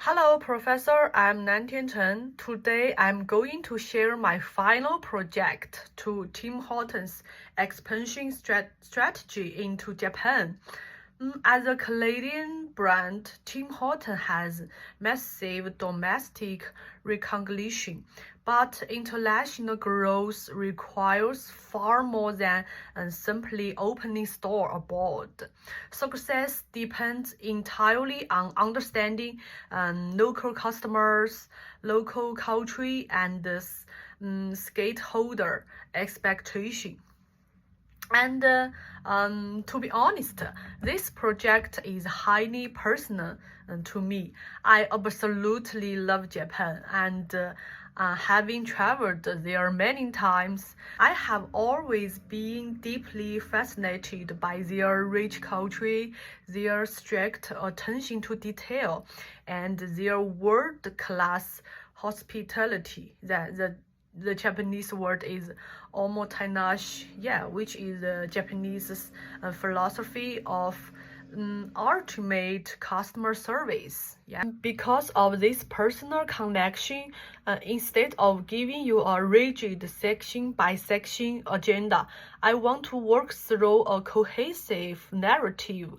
Hello, Professor. I'm Nantian Chen. Today, I'm going to share my final project to Tim Hortons' expansion strategy into Japan. As a Canadian brand, Tim Hortons has massive domestic recognition, but international growth requires far more than simply opening store abroad. Success depends entirely on understanding local customers, local culture, and stakeholder expectation. And to be honest, this project is highly personal to me. I absolutely love Japan, and having traveled there many times, I have always been deeply fascinated by their rich culture, their strict attention to detail, and their world-class hospitality. The Japanese word is omotenashi, which is the Japanese philosophy of ultimate customer service. Because of this personal connection, instead of giving you a rigid section by section agenda, I want to work through a cohesive narrative.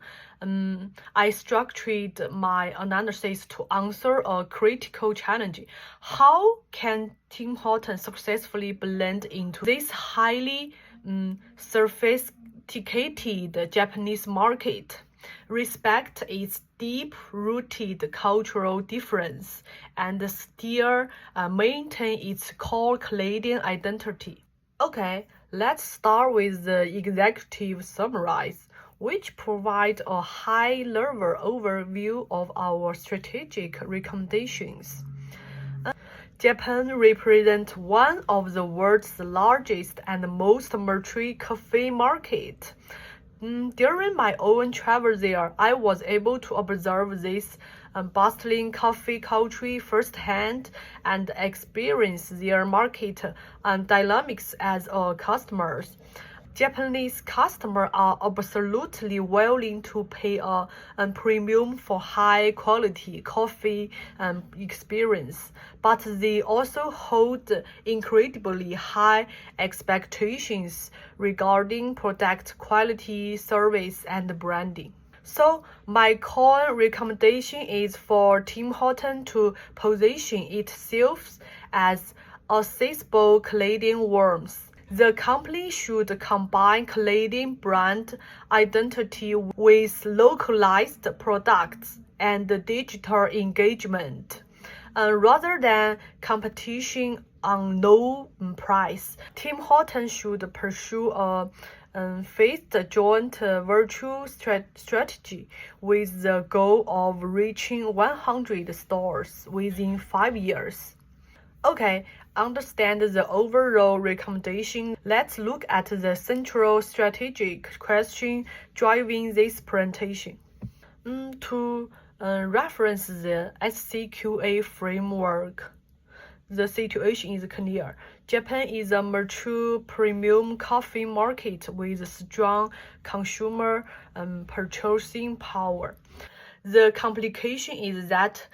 I structured my analysis to answer a critical challenge. How can Tim Hortons successfully blend into this highly sophisticated Japanese market, respect its deep-rooted cultural difference, and still maintain its core Canadian identity? Okay, let's start with the executive summary, which provides a high-level overview of our strategic recommendations. Japan represents one of the world's largest and most mature coffee markets. During my own travel there, I was able to observe this bustling coffee culture firsthand and experience their market dynamics as a customer. Japanese customers are absolutely willing to pay a premium for high quality coffee experience, but they also hold incredibly high expectations regarding product quality, service, and branding. So my core recommendation is for Tim Hortons to position itself as accessible Canadian warmth. The company should combine Canadian brand identity with localized products and digital engagement. Rather than competition on low price, Tim Hortons should pursue a phased joint virtual strategy with the goal of reaching 100 stores within 5 years. Okay, understand the overall recommendation. Let's look at the central strategic question driving this presentation. To reference the SCQA framework, the situation is clear. Japan is a mature premium coffee market with strong consumer purchasing power. The complication is that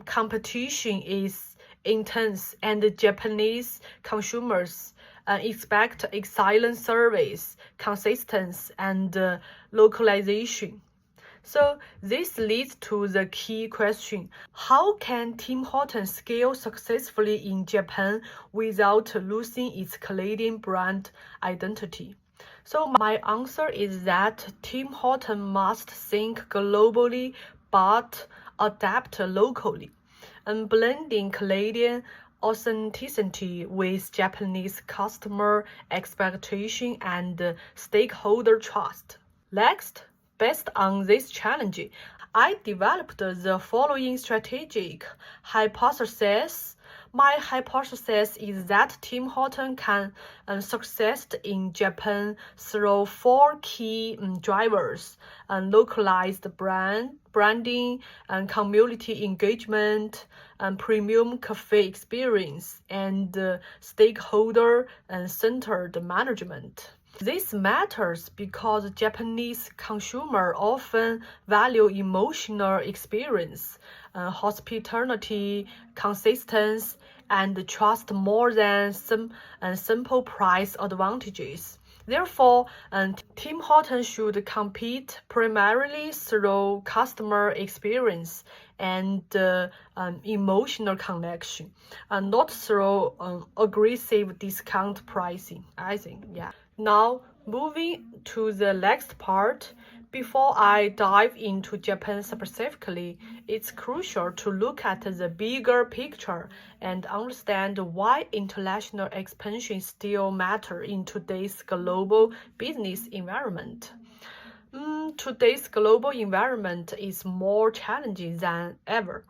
competition is intense and Japanese consumers expect excellent service, consistency, and localization. So this leads to the key question: how can Tim Hortons scale successfully in Japan without losing its Canadian brand identity? So my answer is that Tim Hortons must think globally but adapt locally, and blending Canadian authenticity with Japanese customer expectation and stakeholder trust. Next, based on this challenge, I developed the following strategic hypothesis. My hypothesis is that Tim Hortons can succeed in Japan through 4 key drivers: localized branding, and community engagement, and premium cafe experience, and stakeholder and centered management. This matters because Japanese consumers often value emotional experience, hospitality, consistency, and trust more than some simple price advantages. Therefore, Tim Hortons should compete primarily through customer experience and emotional connection, and not through aggressive discount pricing, I think. Yeah. Now, moving to the next part, before I dive into Japan specifically, it's crucial to look at the bigger picture and understand why international expansion still matters in today's global business environment. Today's global environment is more challenging than ever.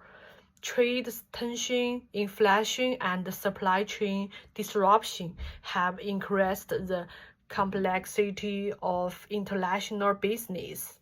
Trade tension, inflation, and supply chain disruption have increased the complexity of international business.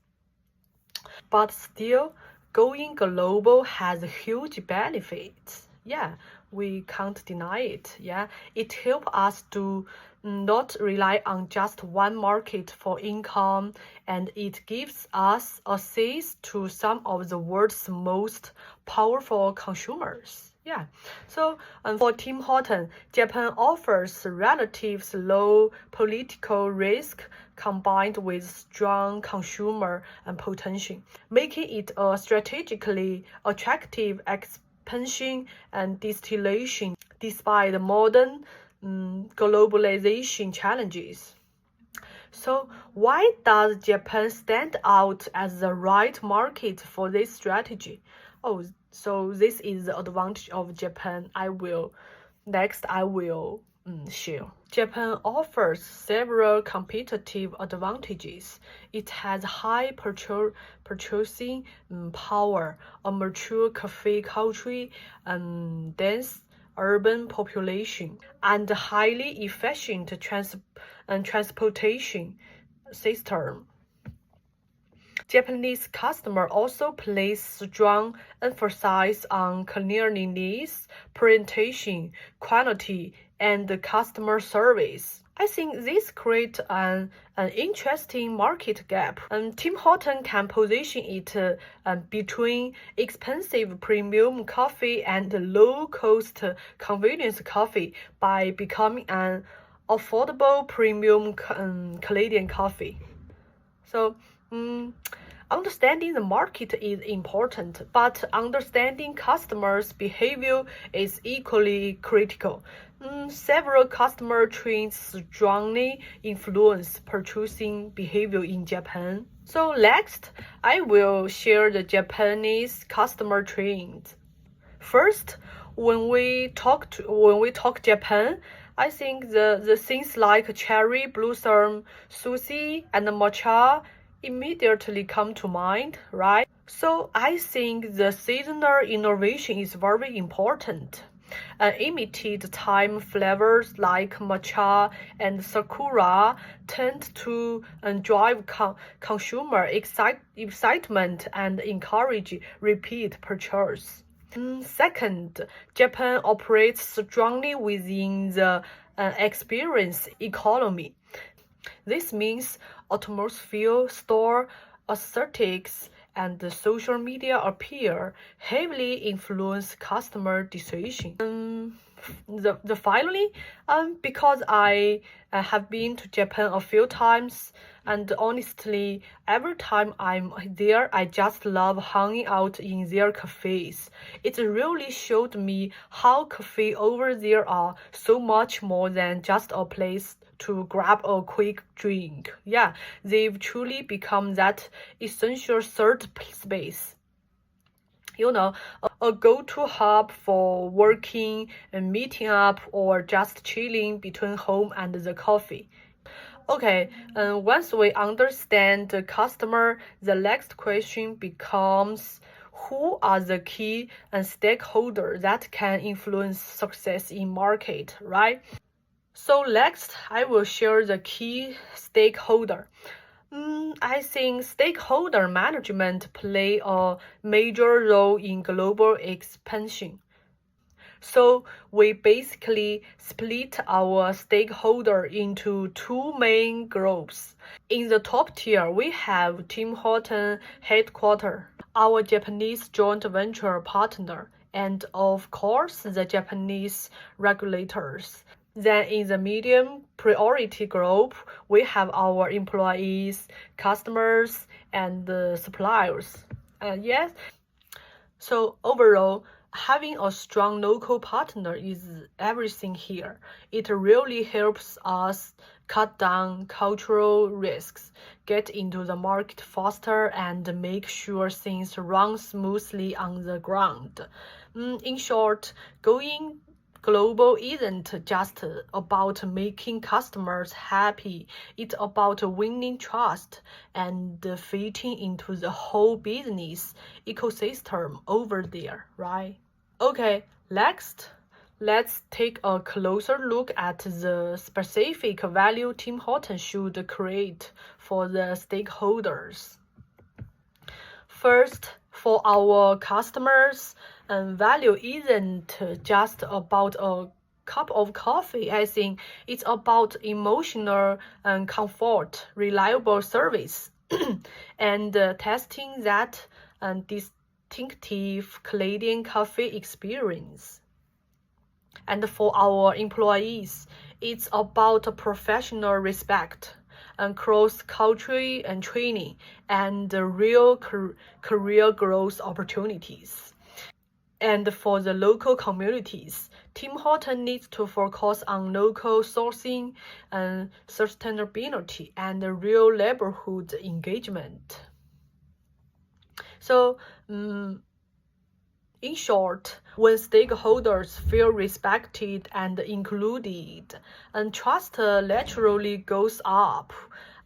But still, going global has huge benefits. Yeah, we can't deny it. Yeah, it helps us to not rely on just one market for income, and it gives us access to some of the world's most powerful consumers. Yeah, so for Tim Horton, Japan offers relative low political risk combined with strong consumer potential, making it a strategically attractive expansion and destination despite modern globalization challenges. So why does Japan stand out as the right market for this strategy? Oh, so this is the advantage of Japan. I will share. Japan offers several competitive advantages. It has high purchasing power, a mature coffee culture, and dense urban population, and highly efficient transportation system. Japanese customer also place strong emphasis on cleanliness, presentation, quality, and customer service. I think this creates an interesting market gap. Tim Horton can position it between expensive premium coffee and low-cost convenience coffee by becoming an affordable premium Canadian coffee. So, understanding the market is important, but understanding customers' behavior is equally critical. Several customer trends strongly influence purchasing behavior in Japan. So next, I will share the Japanese customer trends. First, when we talk Japan, I think the things like cherry blossom, sushi, and matcha immediately come to mind, right? So I think the seasonal innovation is very important. Limited time flavors like matcha and sakura tend to drive consumer excitement and encourage repeat purchase. Second, Japan operates strongly within the experience economy. This means atmosphere, store aesthetics, and the social media appeal heavily influence customer decision. Finally, because I have been to Japan a few times, and honestly, every time I'm there, I just love hanging out in their cafes. It really showed me how cafe over there are so much more than just a place to grab a quick drink. Yeah, they've truly become that essential third space. A go-to hub for working and meeting up or just chilling between home and the coffee. Okay, once we understand the customer, the next question becomes who are the key stakeholders that can influence success in market, right? So next, I will share the key stakeholder. I think stakeholder management play a major role in global expansion. So we basically split our stakeholder into two main groups. In the top tier, we have Tim Horton headquarters, our Japanese joint venture partner, and of course the Japanese regulators. Then in the medium priority group, we have our employees, customers, and suppliers. Yes, so overall, having a strong local partner is everything here. It really helps us cut down cultural risks, get into the market faster, and make sure things run smoothly on the ground. In short, going global isn't just about making customers happy, it's about winning trust and fitting into the whole business ecosystem over there, right? Okay, next, let's take a closer look at the specific value Tim Hortons should create for the stakeholders. First, for our customers, value isn't just about a cup of coffee. I think it's about emotional comfort, reliable service, and testing that distinctive Canadian coffee experience. And for our employees, it's about professional respect and cross-cultural and training and real career growth opportunities. And for the local communities, Tim Hortons needs to focus on local sourcing and sustainability and real neighborhood engagement. So, in short, when stakeholders feel respected and included, and trust naturally goes up.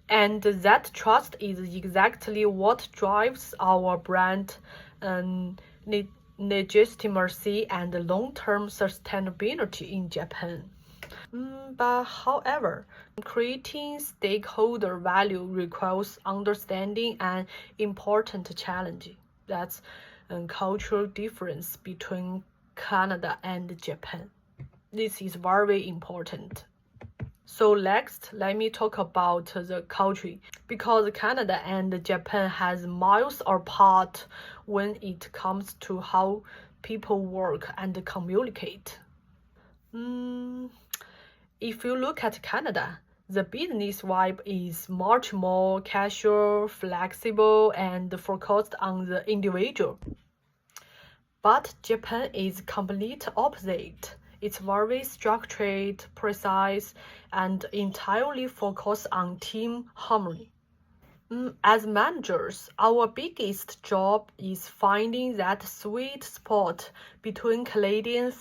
And that trust is exactly what drives our brand legitimacy and long-term sustainability in Japan. But however, creating stakeholder value requires understanding an important challenge. That's a cultural difference between Canada and Japan. This is very important. So next, let me talk about the culture, because Canada and Japan has miles apart when it comes to how people work and communicate. If you look at Canada, the business vibe is much more casual, flexible, and focused on the individual. But Japan is complete opposite. It's very structured, precise, and entirely focused on team harmony. As managers, our biggest job is finding that sweet spot between Canadian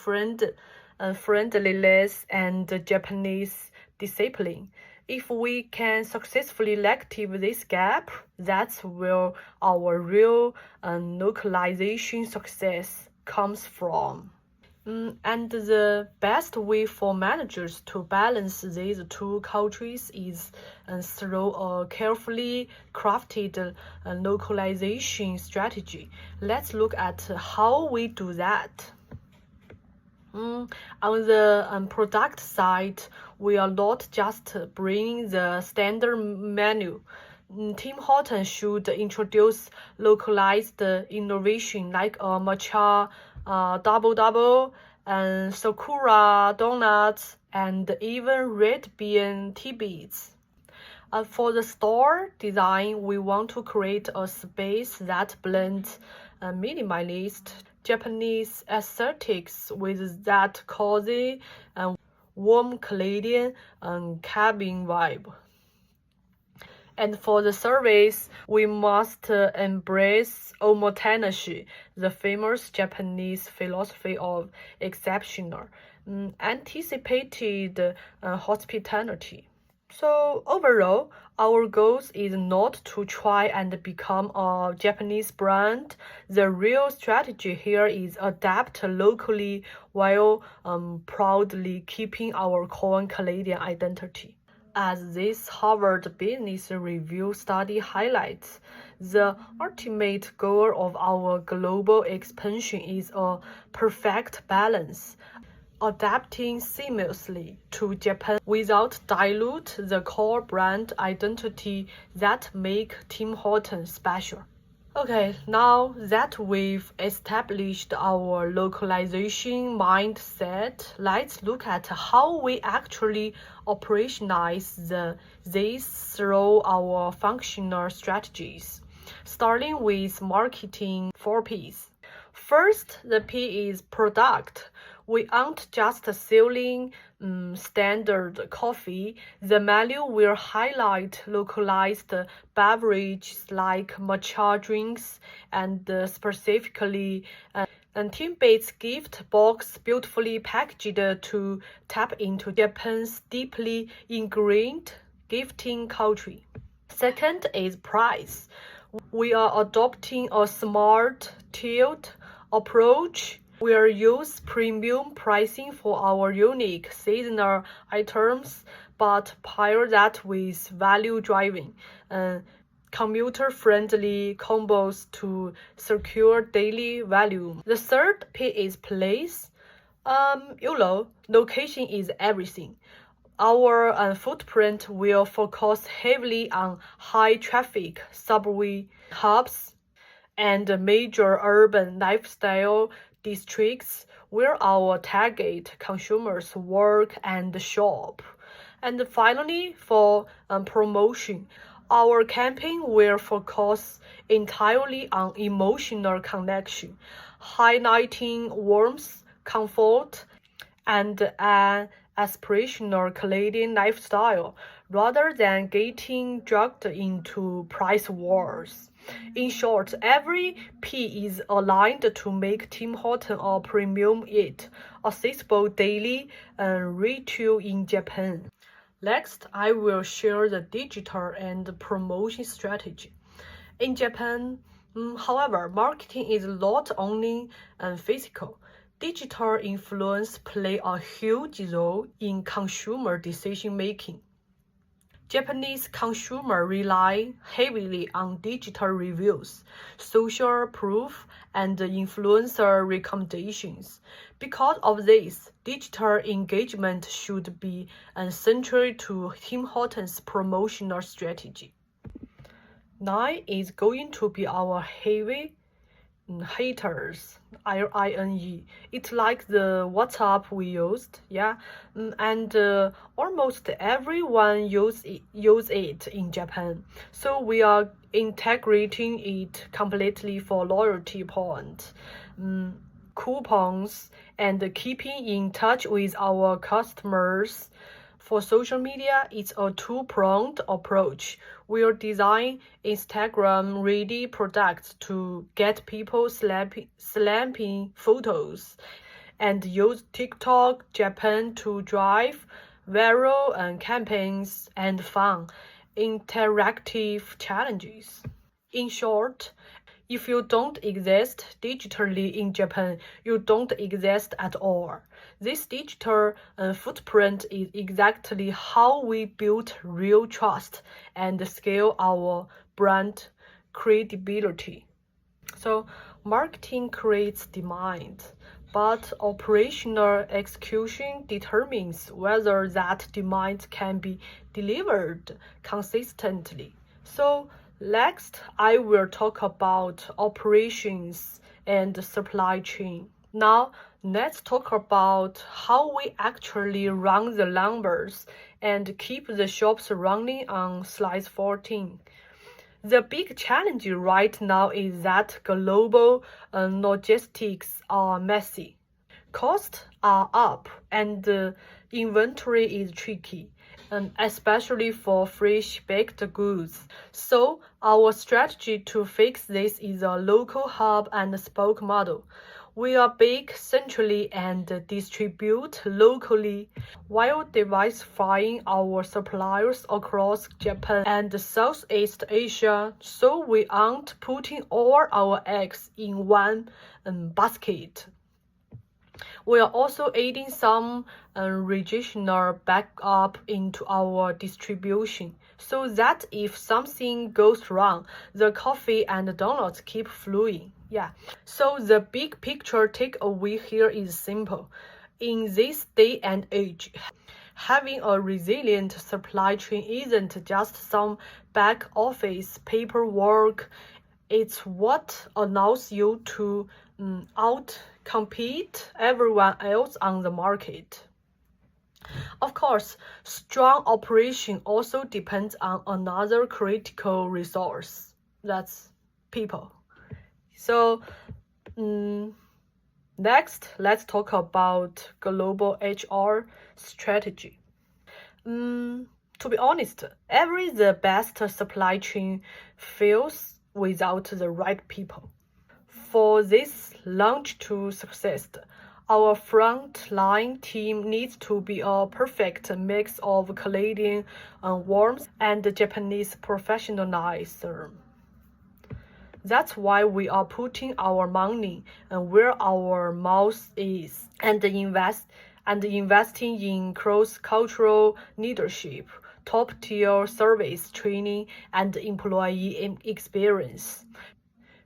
friendliness and Japanese discipline. If we can successfully activate this gap, that's where our real localization success comes from. And the best way for managers to balance these two cultures is through a carefully crafted localization strategy. Let's look at how we do that. On the product side, we are not just bringing the standard menu. Tim Hortons should introduce localized innovation like a matcha double double and sakura donuts and even red bean tidbits. For the store design, we want to create a space that blends minimalist Japanese aesthetics with that cozy and warm Canadian cabin vibe. And for the service, we must embrace omotenashi, the famous Japanese philosophy of exceptional, anticipated hospitality. So overall, our goal is not to try and become a Japanese brand. The real strategy here is adapt locally while proudly keeping our core Canadian identity. As this Harvard Business Review study highlights, the ultimate goal of our global expansion is a perfect balance, adapting seamlessly to Japan without dilute the core brand identity that make Tim Hortons special. Okay, now that we've established our localization mindset, let's look at how we actually operationalize this through our functional strategies. Starting with marketing 4Ps. First, the P is product. We aren't just selling standard coffee. The menu will highlight localized beverages like matcha drinks and specifically and Team-Bait's gift box beautifully packaged to tap into Japan's deeply ingrained gifting culture. Second is price. We are adopting a smart, tiered approach. We'll use premium pricing for our unique seasonal items, but pair that with value-driving, commuter-friendly combos to secure daily value. The third P is place. Location is everything. Our footprint will focus heavily on high-traffic subway hubs and major urban lifestyle districts where our target consumers work and shop. And finally, for promotion, our campaign will focus entirely on emotional connection, highlighting warmth, comfort, and an aspirational Canadian lifestyle rather than getting dragged into price wars. In short, every P is aligned to make Tim Hortons a premium yet accessible daily retail in Japan. Next, I will share the digital and promotion strategy. In Japan, however, marketing is not only physical. Digital influence play a huge role in consumer decision-making. Japanese consumers rely heavily on digital reviews, social proof, and influencer recommendations. Because of this, digital engagement should be central to Tim Hortons' promotional strategy. 9 is going to be our heavy haters, INE. It's like the WhatsApp we used, yeah, and almost everyone use it in Japan. So we are integrating it completely for loyalty points, coupons, and keeping in touch with our customers. For social media, it's a two-pronged approach. We'll design Instagram-ready products to get people slapping photos and use TikTok Japan to drive viral campaigns and fun, interactive challenges. In short, if you don't exist digitally in Japan, you don't exist at all. This digital footprint is exactly how we build real trust and scale our brand credibility. So, marketing creates demand, but operational execution determines whether that demand can be delivered consistently. So, next, I will talk about operations and supply chain. Now, let's talk about how we actually run the numbers and keep the shops running on slide 14. The big challenge right now is that global logistics are messy. Costs are up and inventory is tricky, especially for fresh baked goods. So our strategy to fix this is a local hub and spoke model. We are bake centrally and distribute locally while diversifying our suppliers across Japan and Southeast Asia, so we aren't putting all our eggs in one basket. We are also adding some regional backup into our distribution so that if something goes wrong, the coffee and donuts keep flowing. Yeah. So the big picture takeaway here is simple. In this day and age, having a resilient supply chain isn't just some back office paperwork. It's what allows you to out-compete everyone else on the market. Of course, strong operation also depends on another critical resource. That's people. So, next, let's talk about global HR strategy. To be honest, every the best supply chain fails without the right people. For this launch to success, our frontline team needs to be a perfect mix of Canadian warmth and Japanese professionalism. That's why we are putting our money where our mouth is and investing in cross-cultural leadership, top-tier service training, and employee experience.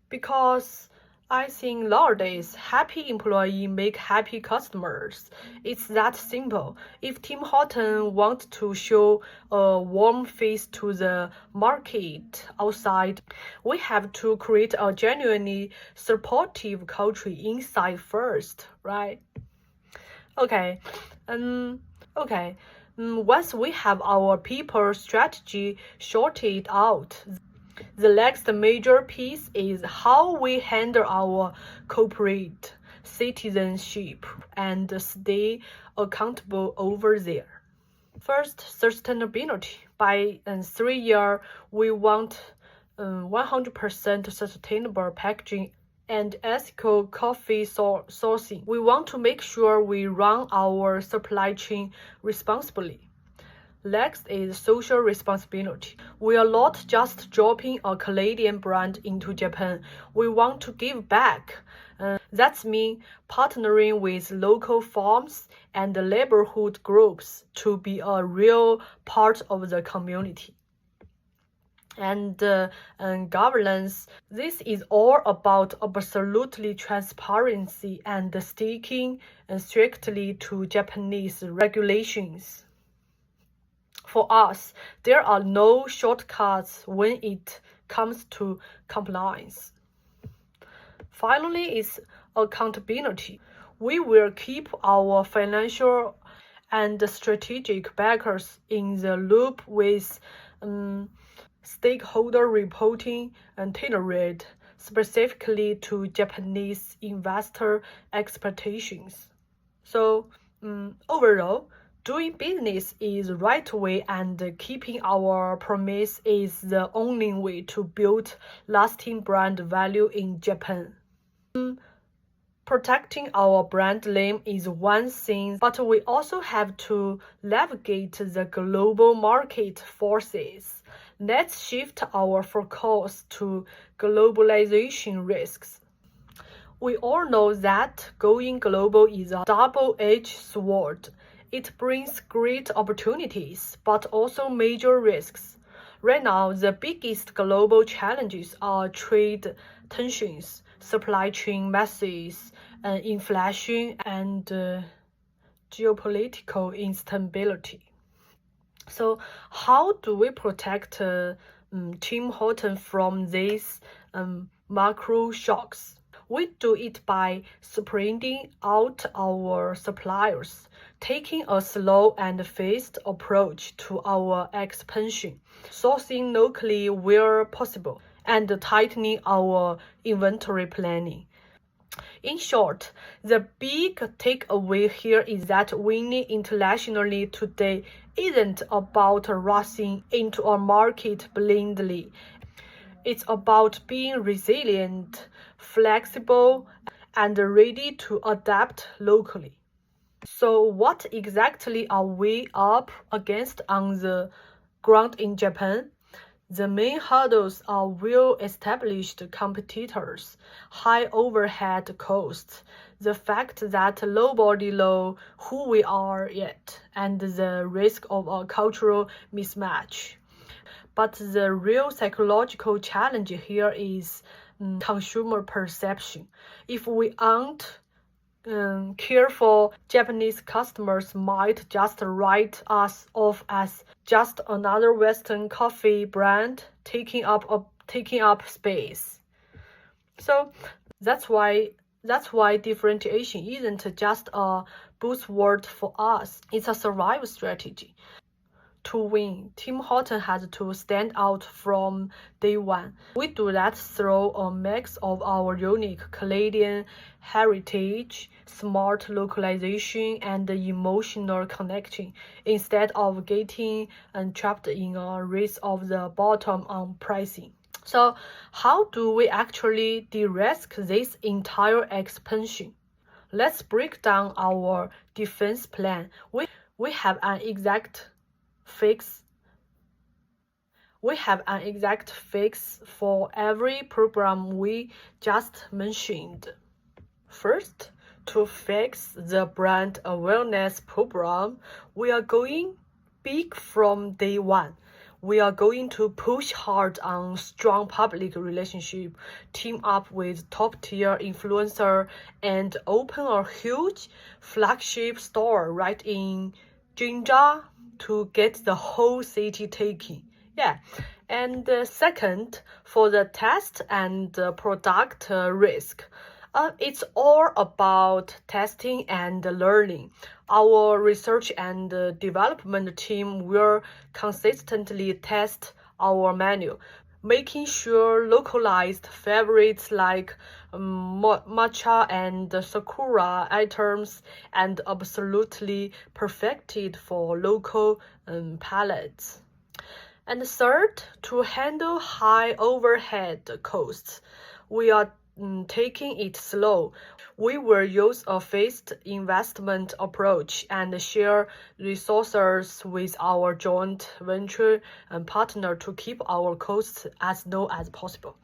Because I think nowadays happy employees make happy customers. It's that simple. If Tim Horton wants to show a warm face to the market outside, we have to create a genuinely supportive culture inside first, right? Okay. Okay. Once we have our people strategy sorted out, the next major piece is how we handle our corporate citizenship and stay accountable over there. First, sustainability. By 3 years, we want 100% sustainable packaging and ethical coffee sourcing. We want to make sure we run our supply chain responsibly. Next is social responsibility. We are not just dropping a Canadian brand into Japan. We want to give back. That means partnering with local farms and neighborhood groups to be a real part of the community. And governance. This is all about absolutely transparency and sticking strictly to Japanese regulations. For us, there are no shortcuts when it comes to compliance. Finally, is accountability. We will keep our financial and strategic backers in the loop with stakeholder reporting and tailored specifically to Japanese investor expectations. So, overall, doing business is the right way and keeping our promise is the only way to build lasting brand value in Japan. Protecting our brand name is one thing, but we also have to navigate the global market forces. Let's shift our focus to globalization risks. We all know that going global is a double-edged sword. It brings great opportunities, but also major risks. Right now, the biggest global challenges are trade tensions, supply chain messes, inflation, and geopolitical instability. So, how do we protect Tim Horton from these macro shocks? We do it by spreading out our suppliers, taking a slow and phased approach to our expansion, sourcing locally where possible, and tightening our inventory planning. In short, the big takeaway here is that winning internationally today isn't about rushing into a market blindly. It's about being resilient, flexible, and ready to adapt locally. So, what exactly are we up against on the ground in Japan? The main hurdles are well-established competitors, high overhead costs, the fact that nobody knows who we are yet, and the risk of a cultural mismatch. But the real psychological challenge here is consumer perception. If we aren't careful, Japanese customers might just write us off as just another Western coffee brand taking up space. So that's why differentiation isn't just a buzzword for us. It's a survival strategy. To win, Tim Hortons has to stand out from day one. We do that through a mix of our unique Canadian heritage, smart localization, and emotional connection, instead of getting trapped in a race of the bottom on pricing. So, how do we actually de-risk this entire expansion? Let's break down our defense plan. We have an exact fix for every program we just mentioned. First, to fix the brand awareness program, we are going big from day one. We are going to push hard on strong public relationship, team up with top-tier influencer, and open a huge flagship store right in Jinja to get the whole city taking. Yeah. And second, for the test and product risk, it's all about testing and learning. Our research and development team will consistently test our menu, making sure localized favorites like matcha and sakura items and absolutely perfected for local palates. And third, to handle high overhead costs, we are taking it slow. We will use a phased investment approach and share resources with our joint venture partner to keep our costs as low as possible.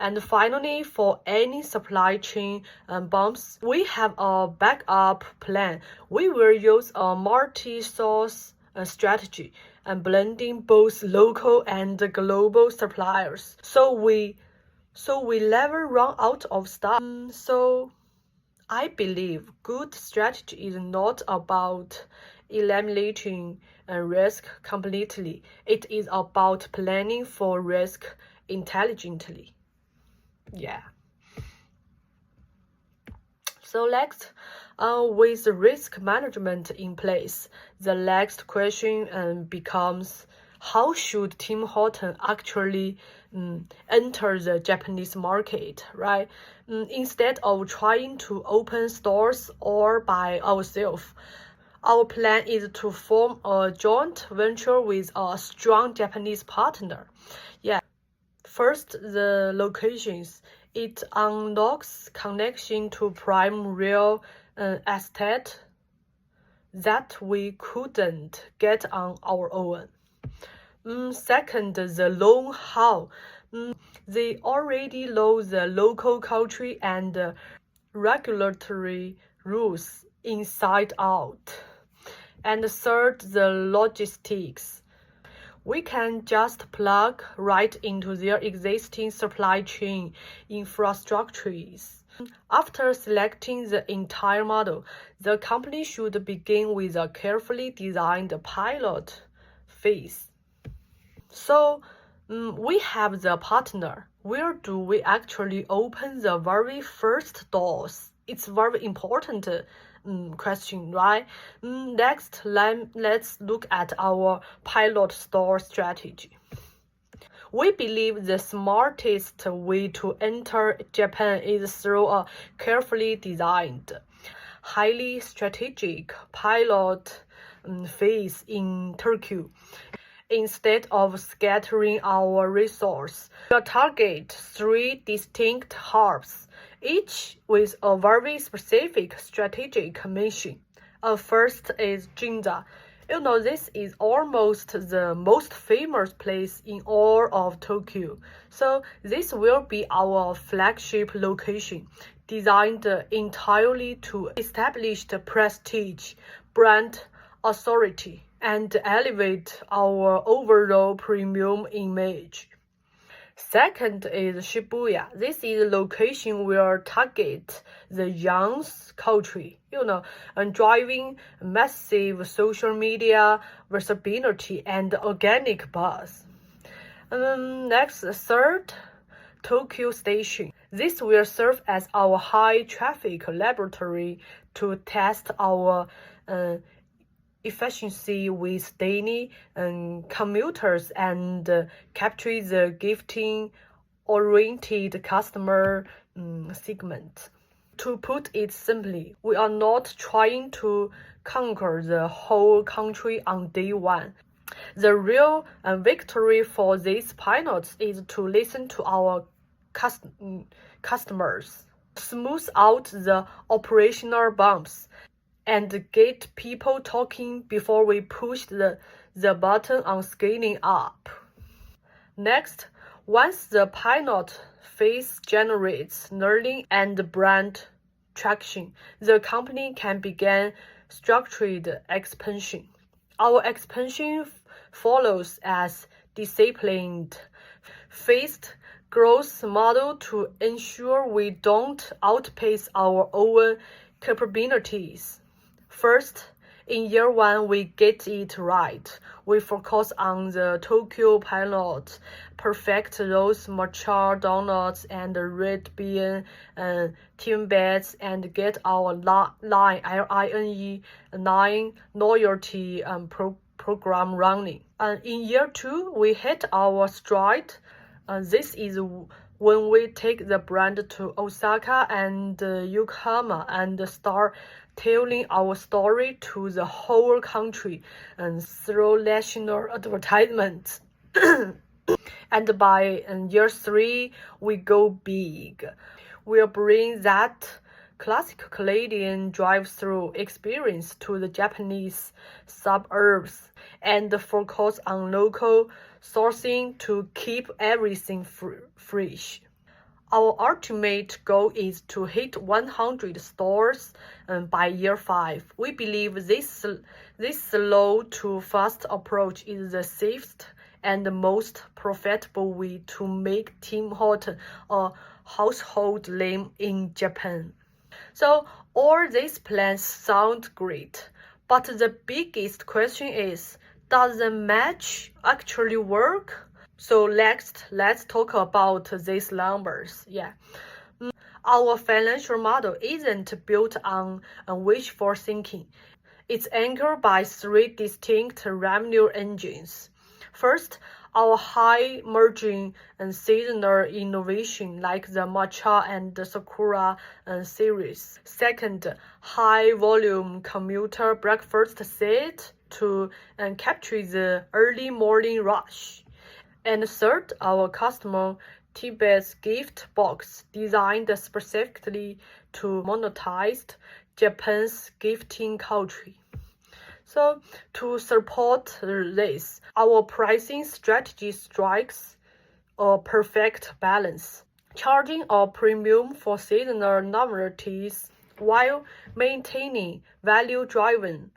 And finally, for any supply chain bumps, we have a backup plan. We will use a multi-source strategy and blending both local and global suppliers. So we never run out of stuff. So I believe good strategy is not about eliminating risk completely. It is about planning for risk intelligently. Yeah. So next, with risk management in place, the next question becomes, how should Tim Hortons actually enter the Japanese market, right? Instead of trying to open stores all by ourselves, our plan is to form a joint venture with a strong Japanese partner. Yeah. First, the locations. It unlocks connection to prime real estate that we couldn't get on our own. Second, the know-how. They already know the local culture and regulatory rules inside out. And third, the logistics. We can just plug right into their existing supply chain infrastructures. After selecting the entire model, the company should begin with a carefully designed pilot phase. So, we have the partner. Where do we actually open the very first doors? It's very important question, right? Next, let's look at our pilot store strategy. We believe the smartest way to enter Japan is through a carefully designed, highly strategic pilot phase in Tokyo. Instead of scattering our resources, we'll target 3 distinct hubs, each with a very specific strategic mission. First is Ginza. You know, this is almost the most famous place in all of Tokyo. So this will be our flagship location, designed entirely to establish the prestige, brand authority, and elevate our overall premium image. Second is Shibuya. This is a location where target the young culture, and driving massive social media visibility and organic buzz. Next, third, Tokyo Station. This will serve as our high traffic laboratory to test our efficiency with daily commuters and capture the gifting-oriented customer segment. To put it simply, we are not trying to conquer the whole country on day one. The real victory for these pilots is to listen to our customers, smooth out the operational bumps, and get people talking before we push the button on scaling up. Next, once the pilot phase generates learning and brand traction, the company can begin structured expansion. Our expansion follows as disciplined, phased growth model to ensure we don't outpace our own capabilities. First, in year one, we get it right. We focus on the Tokyo pilot, perfect those mature donuts and red bean timbits, and get our line loyalty program running. In year two, we hit our stride. This is when we take the brand to Osaka and Yokohama and start telling our story to the whole country and through national advertisements. And by year three, we go big. We'll bring that classic Canadian drive-through experience to the Japanese suburbs and focus on local sourcing to keep everything fresh. Our ultimate goal is to hit 100 stores by year 5. We believe this slow to fast approach is the safest and the most profitable way to make Tim Hortons a household name in Japan. So all these plans sound great, but the biggest question is, does the match actually work? So let's talk about these numbers. Our financial model isn't built on wishful thinking. It's anchored by 3 distinct revenue engines. First, our high margin and seasonal innovation like the matcha and the sakura series. Second, high volume commuter breakfast set to capture the early morning rush. And third, our customer Tibet's gift box designed specifically to monetize Japan's gifting culture. So to support this, our pricing strategy strikes a perfect balance, charging a premium for seasonal novelties while maintaining value-driven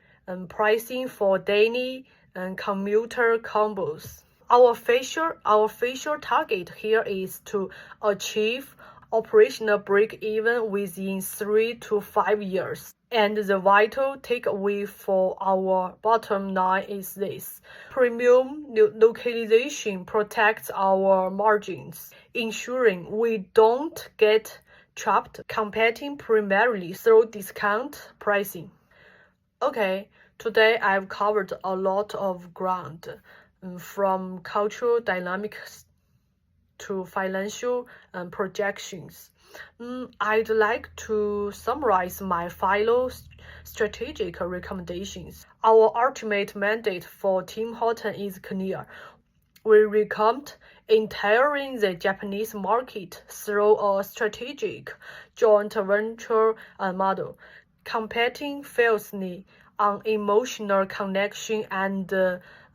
pricing for daily and commuter combos. Our official target here is to achieve operational break-even within 3 to 5 years. And the vital takeaway for our bottom line is this: premium localization protects our margins, ensuring we don't get trapped competing primarily through discount pricing. Okay, today I've covered a lot of ground, from cultural dynamics to financial projections. I'd like to summarize my final strategic recommendations. Our ultimate mandate for Tim Hortons is clear. We recommend entering the Japanese market through a strategic joint venture model, competing fiercely on emotional connection and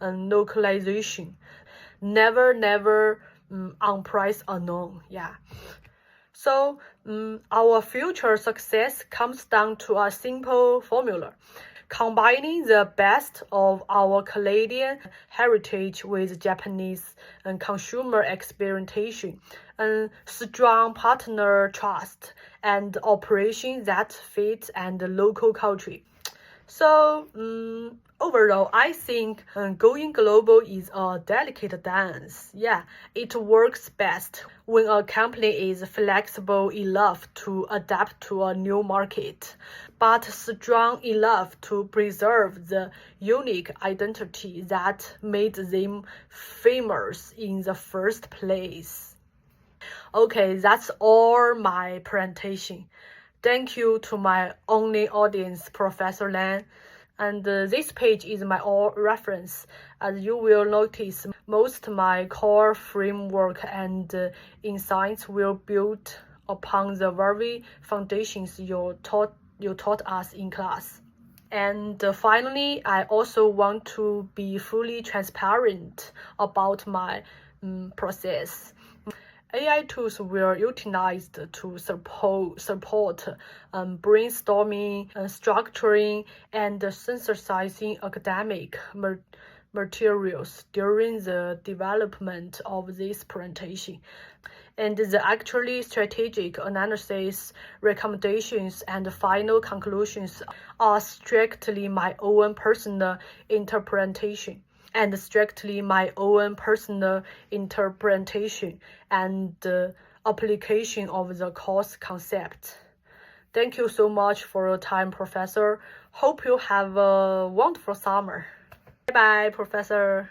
localization. Never on price alone. Yeah. So our future success comes down to a simple formula: combining the best of our Canadian heritage with Japanese and consumer experimentation, and strong partner trust, and operations that fit and local culture. So overall, I think going global is a delicate dance. Yeah, it works best when a company is flexible enough to adapt to a new market, but strong enough to preserve the unique identity that made them famous in the first place. Okay, that's all my presentation. Thank you to my only audience, Professor Lan. And this page is my all reference. As you will notice, most my core framework and insights will build upon the very foundations you taught us in class. And finally, I also want to be fully transparent about my process. AI tools were utilized to support brainstorming, structuring, and synthesizing academic materials during the development of this presentation. And the actually strategic analysis, recommendations, and final conclusions are strictly my own personal interpretation. And strictly my own personal interpretation and application of the course concept. Thank you so much for your time, Professor. Hope you have a wonderful summer. Bye-bye, Professor.